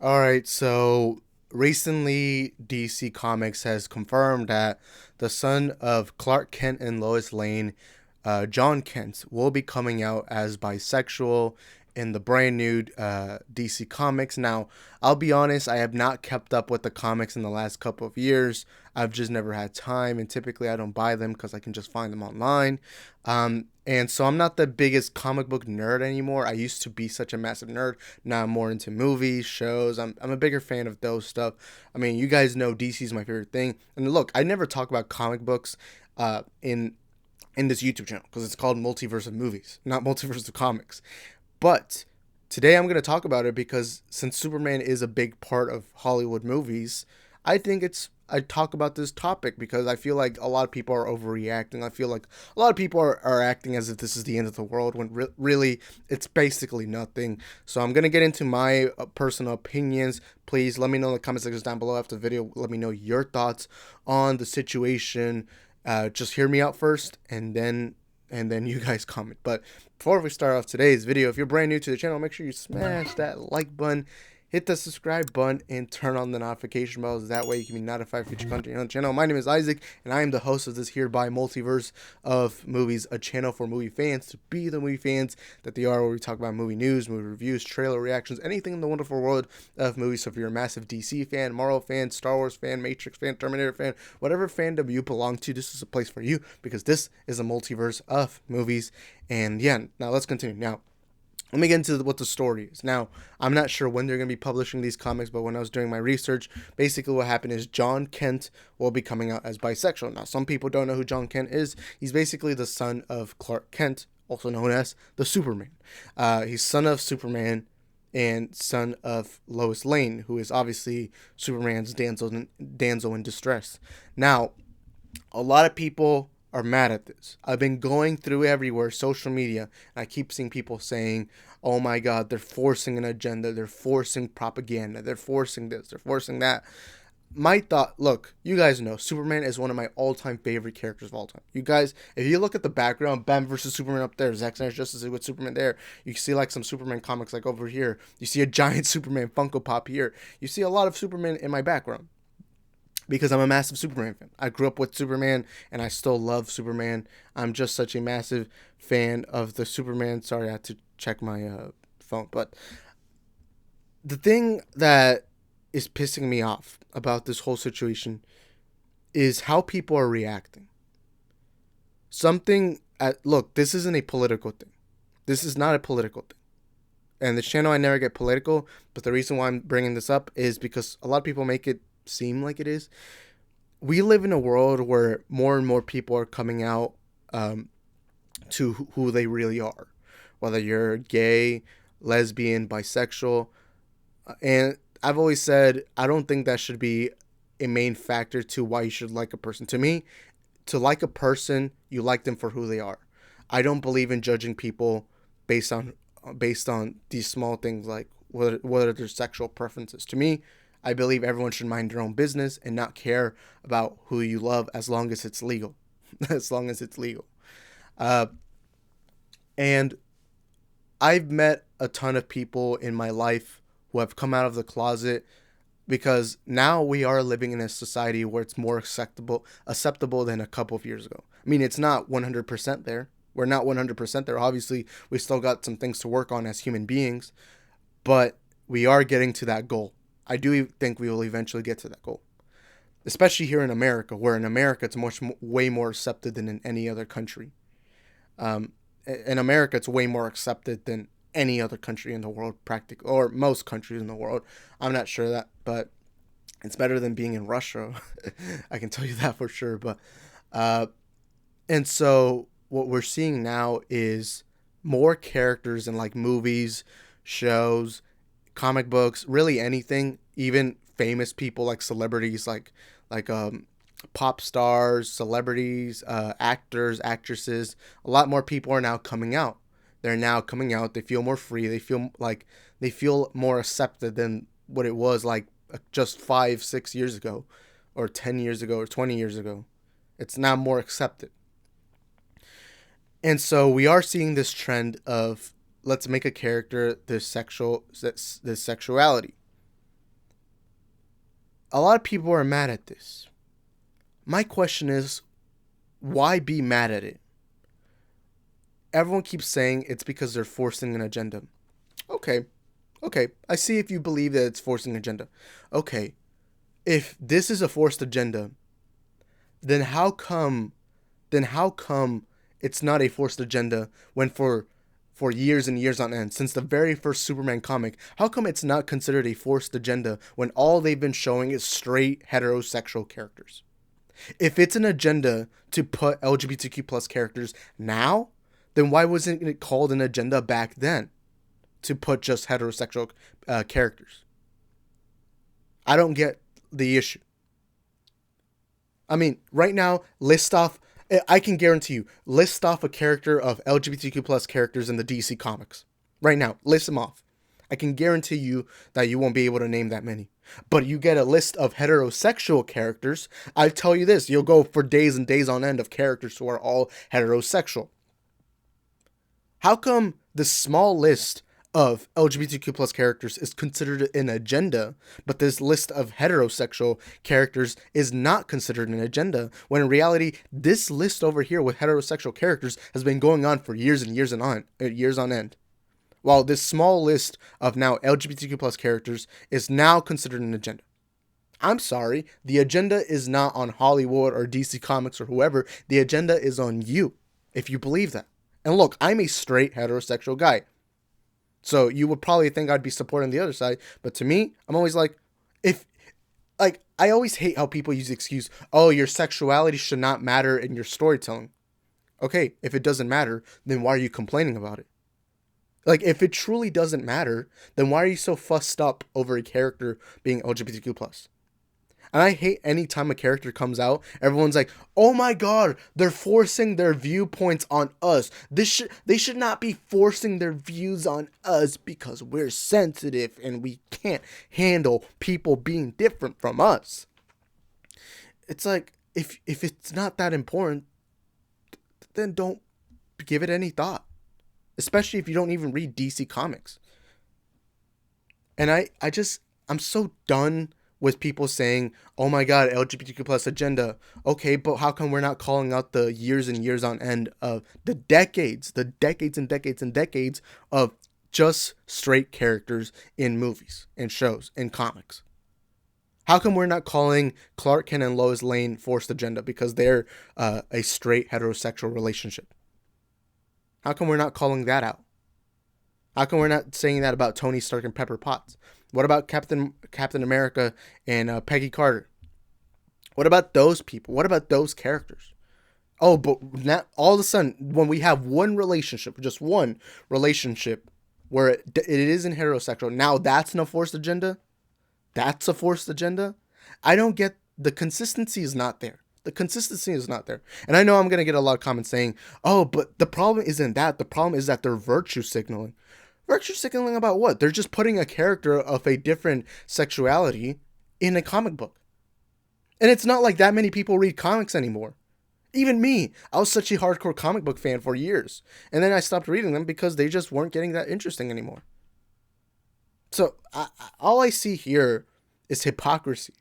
All right, so recently DC Comics has confirmed that the son of Clark Kent and Lois Lane, John Kent, will be coming out as bisexual in the brand new DC Comics. Now, I'll be honest, I have not kept up with the comics in the last couple of years. I've just never had time, and typically I don't buy them because I can just find them online. And so I'm not the biggest comic book nerd anymore. I used to be such a massive nerd. Now I'm more into movies, shows. I'm a bigger fan of those stuff. I mean, you guys know DC is my favorite thing. And look, I never talk about comic books in this YouTube channel because it's called Multiverse of Movies, not Multiverse of Comics. But today I'm going to talk about it because since Superman is a big part of Hollywood movies, I think I talk about this topic because I feel like a lot of people are overreacting. I feel like a lot of people are acting as if this is the end of the world when really it's basically nothing. So I'm going to get into my personal opinions. Please let me know in the comment sections down below after the video. Let me know your thoughts on the situation. Just hear me out first and then you guys comment. But before we start off today's video, if you're brand new to the channel, make sure you smash that like button, hit the subscribe button, and turn on the notification bells. That way you can be notified for future content on the channel. My name is Isaac, and I am the host of this hereby Multiverse of Movies, a channel for movie fans to be the movie fans that they are, where we talk about movie news, movie reviews, trailer reactions, anything in the wonderful world of movies. So if you're a massive DC fan, Marvel fan, Star Wars fan, Matrix fan, Terminator fan, whatever fandom you belong to, this is a place for you because this is a multiverse of movies. And yeah, now let's continue. Now, let me get into what the story is. Now, I'm not sure when they're going to be publishing these comics, but when I was doing my research, basically what happened is John Kent will be coming out as bisexual. Now, some people don't know who John Kent is. He's basically the son of Clark Kent, also known as the Superman. He's son of Superman and son of Lois Lane, who is obviously Superman's damsel in distress. Now, a lot of people are mad at this. I've been going through everywhere, social media, and I keep seeing people saying, oh my God, they're forcing an agenda, they're forcing propaganda, they're forcing this, they're forcing that. My thought, look, you guys know, Superman is one of my all-time favorite characters of all time. You guys, if you look at the background, Batman versus Superman up there, Zack Snyder's Justice League with Superman there, you see like some Superman comics like over here, you see a giant Superman Funko Pop here, you see a lot of Superman in my background because I'm a massive Superman fan. I grew up with Superman and I still love Superman. I'm just such a massive fan of the Superman. Sorry, I had to check my phone. But the thing that is pissing me off about this whole situation is how people are reacting. Look, this isn't a political thing. This is not a political thing. And this channel, I never get political, but the reason why I'm bringing this up is because a lot of people make it seem like it is. We live in a world where more and more people are coming out to who they really are, whether you're gay, lesbian, bisexual. And I've always said I don't think that should be a main factor to why you should like a person. To me, to like a person, you like them for who they are. I don't believe in judging people based on these small things like what are their sexual preferences. To me, I believe everyone should mind their own business and not care about who you love as long as it's legal. As long as it's legal. And I've met a ton of people in my life who have come out of the closet because now we are living in a society where it's more acceptable than a couple of years ago. I mean, it's not 100% there. We're not 100% there. Obviously, we still got some things to work on as human beings, but we are getting to that goal. I do think we will eventually get to that goal, especially here in America, where in America it's way more accepted than in any other country. In America, it's way more accepted than any other country in the world, practically, or most countries in the world. I'm not sure that, but it's better than being in Russia. I can tell you that for sure. But and so what we're seeing now is more characters in like movies, shows, comic books, really anything, even famous people like celebrities, like pop stars, celebrities, actors, actresses. A lot more people are now coming out. They're now coming out. They feel more free. They feel more accepted than what it was like just 5-6 years ago, or 10 years ago, or 20 years ago. It's now more accepted. And so we are seeing this trend of let's make a character this sexuality. A lot of people are mad at this. My question is, why be mad at it? Everyone keeps saying it's because they're forcing an agenda. Okay, okay, I see if you believe that it's forcing an agenda. Okay, if this is a forced agenda, then how come it's not a forced agenda when for years and years on end, since the very first Superman comic, how come it's not considered a forced agenda when all they've been showing is straight heterosexual characters? If it's an agenda to put LGBTQ plus characters now, then why wasn't it called an agenda back then to put just heterosexual characters? I don't get the issue. I mean, right now, I can guarantee you, list off a character of LGBTQ plus characters in the DC comics. Right now, list them off. I can guarantee you that you won't be able to name that many. But you get a list of heterosexual characters, I tell you this, you'll go for days and days on end of characters who are all heterosexual. How come this small list of LGBTQ plus characters is considered an agenda, but this list of heterosexual characters is not considered an agenda, when in reality, this list over here with heterosexual characters has been going on for years and years on end? While this small list of now LGBTQ plus characters is now considered an agenda. I'm sorry, the agenda is not on Hollywood or DC Comics or whoever. The agenda is on you, if you believe that. And look, I'm a straight heterosexual guy. So you would probably think I'd be supporting the other side. But to me, I'm always like, I always hate how people use the excuse, oh, your sexuality should not matter in your storytelling. Okay, if it doesn't matter, then why are you complaining about it? Like, if it truly doesn't matter, then why are you so fussed up over a character being LGBTQ+? And I hate any time a character comes out, everyone's like, oh my god, they're forcing their viewpoints on us. They should not be forcing their views on us because we're sensitive and we can't handle people being different from us. It's like, if it's not that important, then don't give it any thought. Especially if you don't even read DC Comics. And I'm so done with people saying, oh my god, LGBTQ plus agenda. Okay, but how come we're not calling out the years and years on end of the decades and decades and decades of just straight characters in movies and shows and comics? How come we're not calling Clark Kent and Lois Lane forced agenda because they're a straight heterosexual relationship? How come we're not calling that out? How come we're not saying that about Tony Stark and Pepper Potts? What about Captain America and Peggy Carter? What about those people? What about those characters? Oh, but not all of a sudden, when we have one relationship, just one relationship, where it isn't heterosexual, now that's a forced agenda? That's a forced agenda? I don't get, the consistency is not there. The consistency is not there. And I know I'm going to get a lot of comments saying, oh, but the problem isn't that. The problem is that they're virtue signaling. Virtue signaling about what? They're just putting a character of a different sexuality in a comic book. And it's not like that many people read comics anymore. Even me, I was such a hardcore comic book fan for years. And then I stopped reading them because they just weren't getting that interesting anymore. So all I see here is hypocrisy.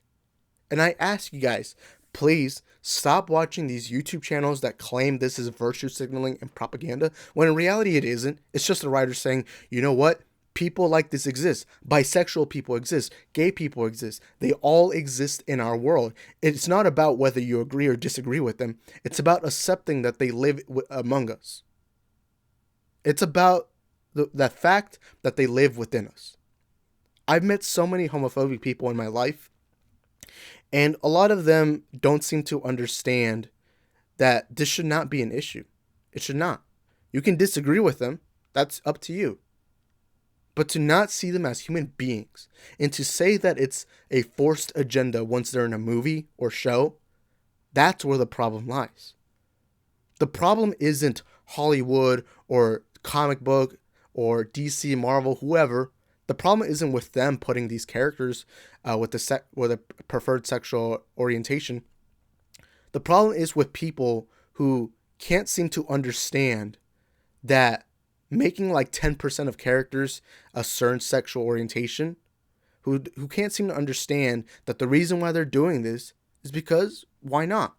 And I ask you guys, please stop watching these YouTube channels that claim this is virtue signaling and propaganda, when in reality it isn't. It's just a writer saying, you know what? People like this exist. Bisexual people exist. Gay people exist. They all exist in our world. It's not about whether you agree or disagree with them. It's about accepting that they live among us. It's about the fact that they live within us. I've met so many homophobic people in my life, and a lot of them don't seem to understand that this should not be an issue. It should not. You can disagree with them. That's up to you. But to not see them as human beings and to say that it's a forced agenda once they're in a movie or show, that's where the problem lies. The problem isn't Hollywood or comic book or DC, Marvel, whoever. The problem isn't with them putting these characters with a preferred sexual orientation. The problem is with people who can't seem to understand that making like 10% of characters a certain sexual orientation who can't seem to understand that the reason why they're doing this is because why not?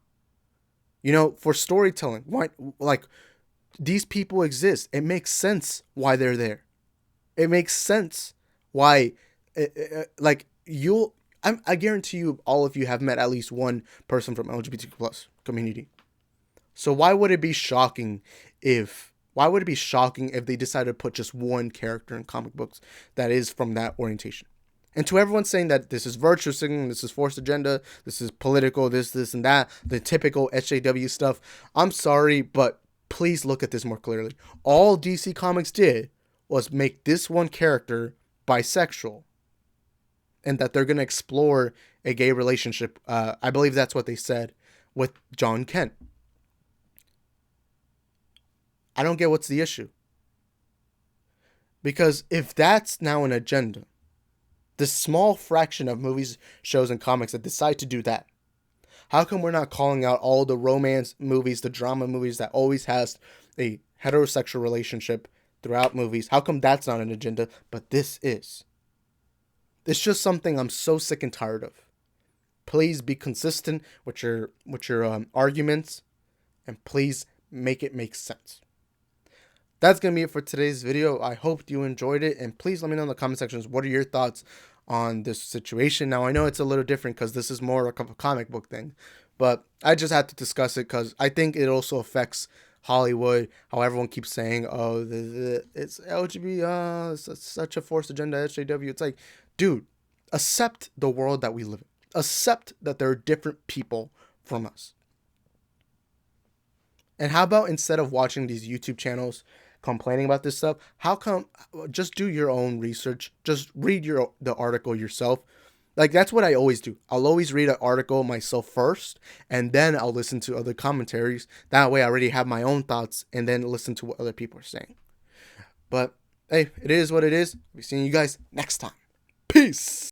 You know, for storytelling, why, like, these people exist. It makes sense why they're there. It makes sense why, like, I guarantee you, all of you have met at least one person from LGBTQ plus community. So why would it be shocking if they decided to put just one character in comic books that is from that orientation? And to everyone saying that this is virtue signaling, this is forced agenda, this is political, this, and that, the typical SJW stuff, I'm sorry, but please look at this more clearly. All DC Comics did was make this one character bisexual, and that they're going to explore a gay relationship. I believe that's what they said with John Kent. I don't get what's the issue. Because if that's now an agenda, the small fraction of movies, shows, and comics that decide to do that, how come we're not calling out all the romance movies, the drama movies that always has a heterosexual relationship throughout movies? How come that's not an agenda, but this is? It's just something I'm so sick and tired of. Please be consistent with your arguments, and please make it make sense. That's going to be it for today's video. I hope you enjoyed it, and please let me know in the comment sections what are your thoughts on this situation. Now, I know it's a little different because this is more a comic book thing, but I just had to discuss it because I think it also affects Hollywood, how everyone keeps saying, oh, it's LGBT, it's such a forced agenda, SJW. It's like, dude, accept the world that we live in. Accept that there are different people from us. And how about instead of watching these YouTube channels complaining about this stuff, how come just do your own research? Just read the article yourself. Like, that's what I always do. I'll always read an article myself first, and then I'll listen to other commentaries. That way I already have my own thoughts, and then listen to what other people are saying. But hey, it is what it is. I'll be seeing you guys next time. Peace.